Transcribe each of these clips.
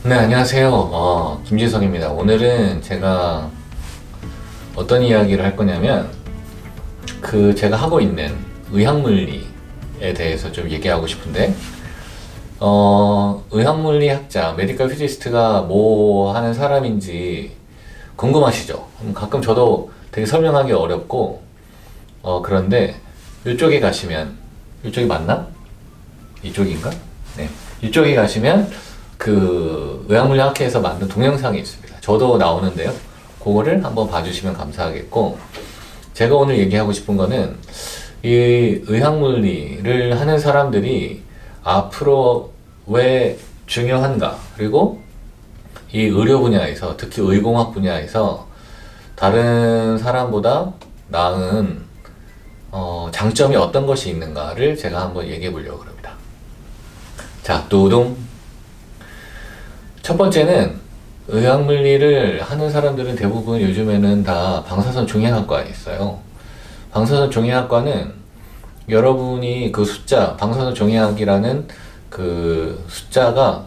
네, 안녕하세요. 김지성입니다. 오늘은 제가 어떤 이야기를 할 거냐면, 제가 하고 있는 의학물리에 대해서 좀 얘기하고 싶은데, 의학물리학자, 메디컬 피지스트가 뭐 하는 사람인지 궁금하시죠? 가끔 저도 되게 설명하기 어렵고, 그런데 이쪽에 가시면, 이쪽이 맞나? 이쪽인가? 네. 이쪽에 가시면 의학물리학회에서 만든 동영상이 있습니다. 저도 나오는데요. 그거를 한번 봐주시면 감사하겠고, 제가 오늘 얘기하고 싶은 거는 이 의학물리를 하는 사람들이 앞으로 왜 중요한가, 그리고 이 의료 분야에서, 특히 의공학 분야에서 다른 사람보다 나은 장점이 어떤 것이 있는가를 제가 한번 얘기해 보려고 합니다. 자, 뚜둥. 첫 번째는 의학물리를 하는 사람들은 대부분 요즘에는 다 방사선 종양학과에 있어요. 방사선 종양학과는 여러분이 그 숫자, 방사선 종양학이라는 그 숫자가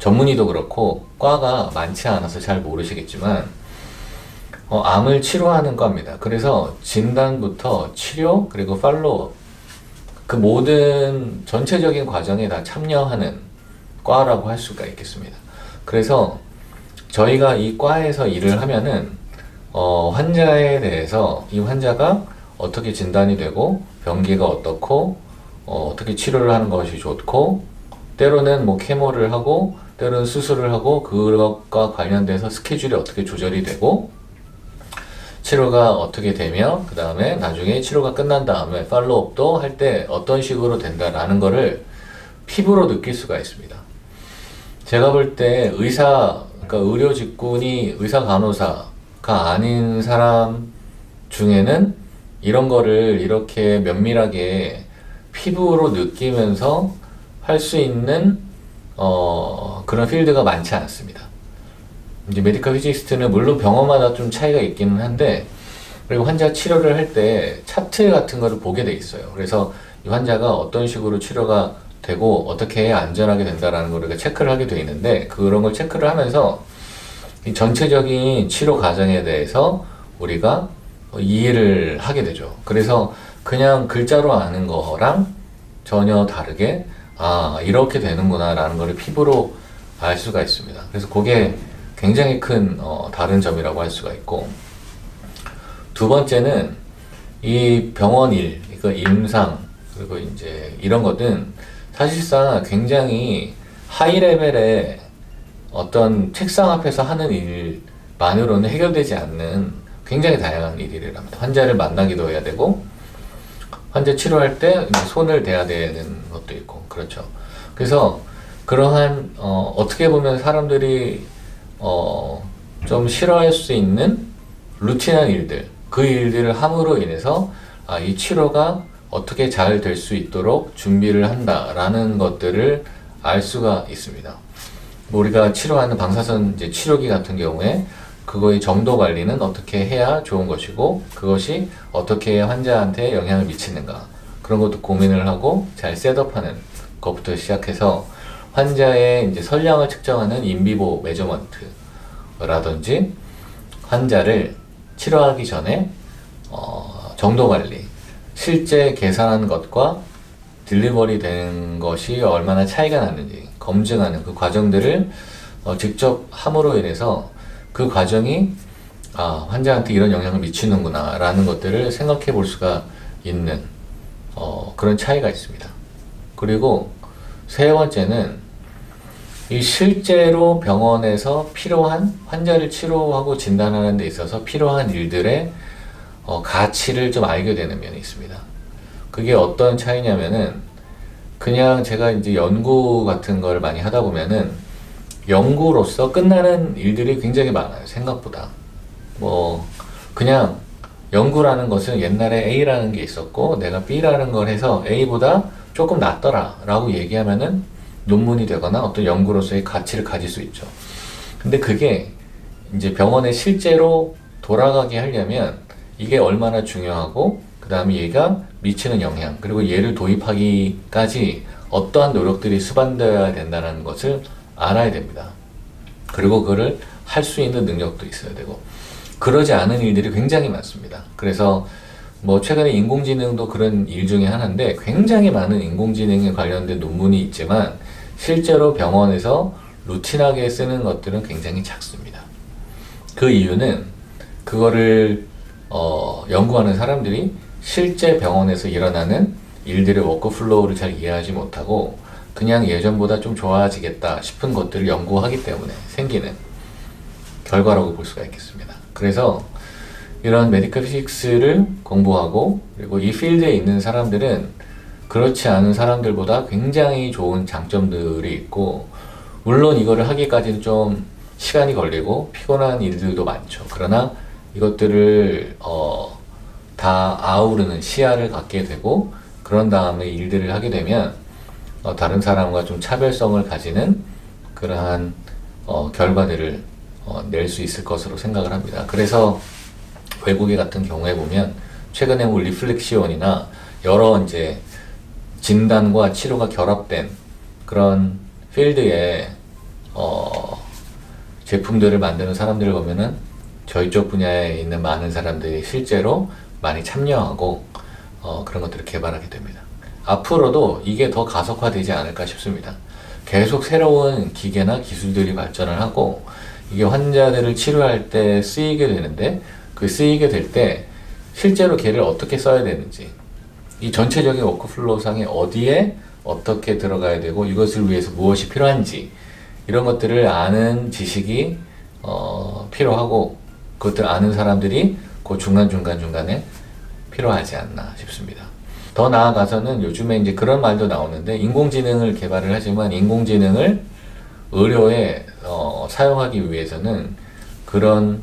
전문의도 그렇고 과가 많지 않아서 잘 모르시겠지만 암을 치료하는 과입니다. 그래서 진단부터 치료 그리고 팔로우 그 모든 전체적인 과정에 다 참여하는 과라고 할 수가 있겠습니다. 그래서 저희가 이 과에서 일을 하면은 환자에 대해서 이 환자가 어떻게 진단이 되고 병기가 어떻고 어떻게 치료를 하는 것이 좋고 때로는 뭐 케모를 하고 때로는 수술을 하고 그것과 관련돼서 스케줄이 어떻게 조절이 되고 치료가 어떻게 되며 그 다음에 나중에 치료가 끝난 다음에 팔로우업도 할 때 어떤 식으로 된다라는 거를 피부로 느낄 수가 있습니다. 제가 볼 때 그러니까 의료 직군이 의사 간호사가 아닌 사람 중에는 이런 거를 이렇게 면밀하게 피부로 느끼면서 할 수 있는 그런 필드가 많지 않습니다. 이제 메디컬 피지스트는 물론 병원마다 좀 차이가 있기는 한데, 그리고 환자 치료를 할 때 차트 같은 거를 보게 돼 있어요. 그래서 이 환자가 어떤 식으로 치료가 되고 어떻게 해야 안전하게 된다라는 걸 우리가 체크를 하게 돼 있는데, 그런 걸 체크를 하면서 이 전체적인 치료 과정에 대해서 우리가 이해를 하게 되죠. 그래서 그냥 글자로 아는 거랑 전혀 다르게 이렇게 되는구나 라는 걸 피부로 알 수가 있습니다. 그래서 그게 굉장히 큰 다른 점이라고 할 수가 있고, 두 번째는 이 병원 일, 그러니까 임상 그리고 이제 이런 것은 사실상 굉장히 하이 레벨의 어떤 책상 앞에서 하는 일만으로는 해결되지 않는 굉장히 다양한 일이랍니다. 환자를 만나기도 해야 되고, 환자 치료할 때 손을 대야 되는 것도 있고, 그렇죠. 그래서 그러한, 어떻게 보면 사람들이, 좀 싫어할 수 있는 루틴한 일들, 그 일들을 함으로 인해서, 이 치료가 어떻게 잘 될 수 있도록 준비를 한다라는 것들을 알 수가 있습니다. 우리가 치료하는 방사선 이제 치료기 같은 경우에 그거의 정도 관리는 어떻게 해야 좋은 것이고, 그것이 어떻게 환자한테 영향을 미치는가, 그런 것도 고민을 하고 잘 셋업하는 것부터 시작해서 환자의 이제 선량을 측정하는 인비보 메저먼트라든지 환자를 치료하기 전에 정도 관리, 실제 계산한 것과 딜리버리 된 것이 얼마나 차이가 나는지 검증하는 그 과정들을 직접 함으로 인해서 그 과정이 환자한테 이런 영향을 미치는구나 라는 것들을 생각해 볼 수가 있는 그런 차이가 있습니다. 그리고 세 번째는 이 실제로 병원에서 필요한 환자를 치료하고 진단하는 데 있어서 필요한 일들의 가치를 좀 알게 되는 면이 있습니다. 그게 어떤 차이냐면은 그냥 제가 이제 연구 같은 걸 많이 하다 보면은 연구로서 끝나는 일들이 굉장히 많아요. 생각보다. 그냥 연구라는 것은 옛날에 A라는 게 있었고 내가 B라는 걸 해서 A보다 조금 낫더라 라고 얘기하면은 논문이 되거나 어떤 연구로서의 가치를 가질 수 있죠. 근데 그게 이제 병원에 실제로 돌아가게 하려면 이게 얼마나 중요하고 그 다음에 얘가 미치는 영향, 그리고 얘를 도입하기까지 어떠한 노력들이 수반되어야 된다는 것을 알아야 됩니다. 그리고 그거를 할 수 있는 능력도 있어야 되고, 그러지 않은 일들이 굉장히 많습니다. 그래서 뭐 최근에 인공지능도 그런 일 중에 하나인데, 굉장히 많은 인공지능에 관련된 논문이 있지만 실제로 병원에서 루틴하게 쓰는 것들은 굉장히 작습니다. 그 이유는 그거를 연구하는 사람들이 실제 병원에서 일어나는 일들의 워크플로우를 잘 이해하지 못하고 그냥 예전보다 좀 좋아지겠다 싶은 것들을 연구하기 때문에 생기는 결과라고 볼 수가 있겠습니다. 그래서 이런 메디컬 피직스를 공부하고 그리고 이 필드에 있는 사람들은 그렇지 않은 사람들보다 굉장히 좋은 장점들이 있고, 물론 이거를 하기까지는 좀 시간이 걸리고 피곤한 일들도 많죠. 그러나 이것들을 다 아우르는 시야를 갖게 되고, 그런 다음에 일들을 하게 되면 다른 사람과 좀 차별성을 가지는 그러한 결과들을 낼 수 있을 것으로 생각을 합니다. 그래서 외국의 같은 경우에 보면 최근에 뭐 리플렉시온이나 여러 이제 진단과 치료가 결합된 그런 필드에 제품들을 만드는 사람들을 보면은 저희 쪽 분야에 있는 많은 사람들이 실제로 많이 참여하고 그런 것들을 개발하게 됩니다. 앞으로도 이게 더 가속화되지 않을까 싶습니다. 계속 새로운 기계나 기술들이 발전을 하고 이게 환자들을 치료할 때 쓰이게 되는데, 그 쓰이게 될 때 실제로 걔를 어떻게 써야 되는지, 이 전체적인 워크플로우 상에 어디에 어떻게 들어가야 되고 이것을 위해서 무엇이 필요한지, 이런 것들을 아는 지식이 필요하고, 그것들 아는 사람들이 그 중간에 필요하지 않나 싶습니다. 더 나아가서는 요즘에 이제 그런 말도 나오는데, 인공지능을 개발을 하지만 인공지능을 의료에 사용하기 위해서는 그런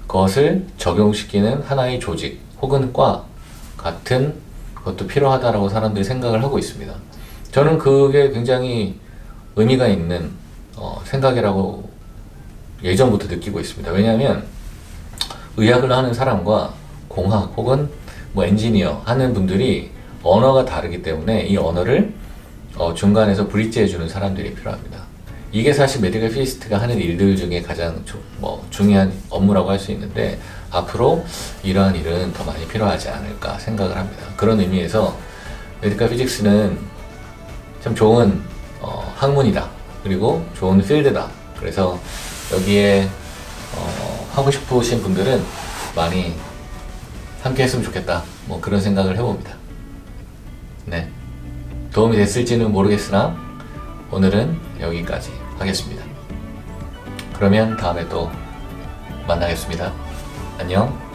것을 적용시키는 하나의 조직 혹은 과 같은 것도 필요하다라고 사람들이 생각을 하고 있습니다. 저는 그게 굉장히 의미가 있는 생각이라고 예전부터 느끼고 있습니다. 왜냐하면 의학을 하는 사람과 공학 혹은 뭐 엔지니어 하는 분들이 언어가 다르기 때문에 이 언어를 중간에서 브릿지 해주는 사람들이 필요합니다. 이게 사실 메디컬 피지스트가 하는 일들 중에 가장 중요한 업무라고 할 수 있는데, 앞으로 이러한 일은 더 많이 필요하지 않을까 생각을 합니다. 그런 의미에서 메디컬 피직스는 참 좋은 학문이다. 그리고 좋은 필드다. 그래서 여기에 하고 싶으신 분들은 많이 함께 했으면 좋겠다. 뭐 그런 생각을 해봅니다. 네. 도움이 됐을지는 모르겠으나 오늘은 여기까지 하겠습니다. 그러면 다음에 또 만나겠습니다. 안녕.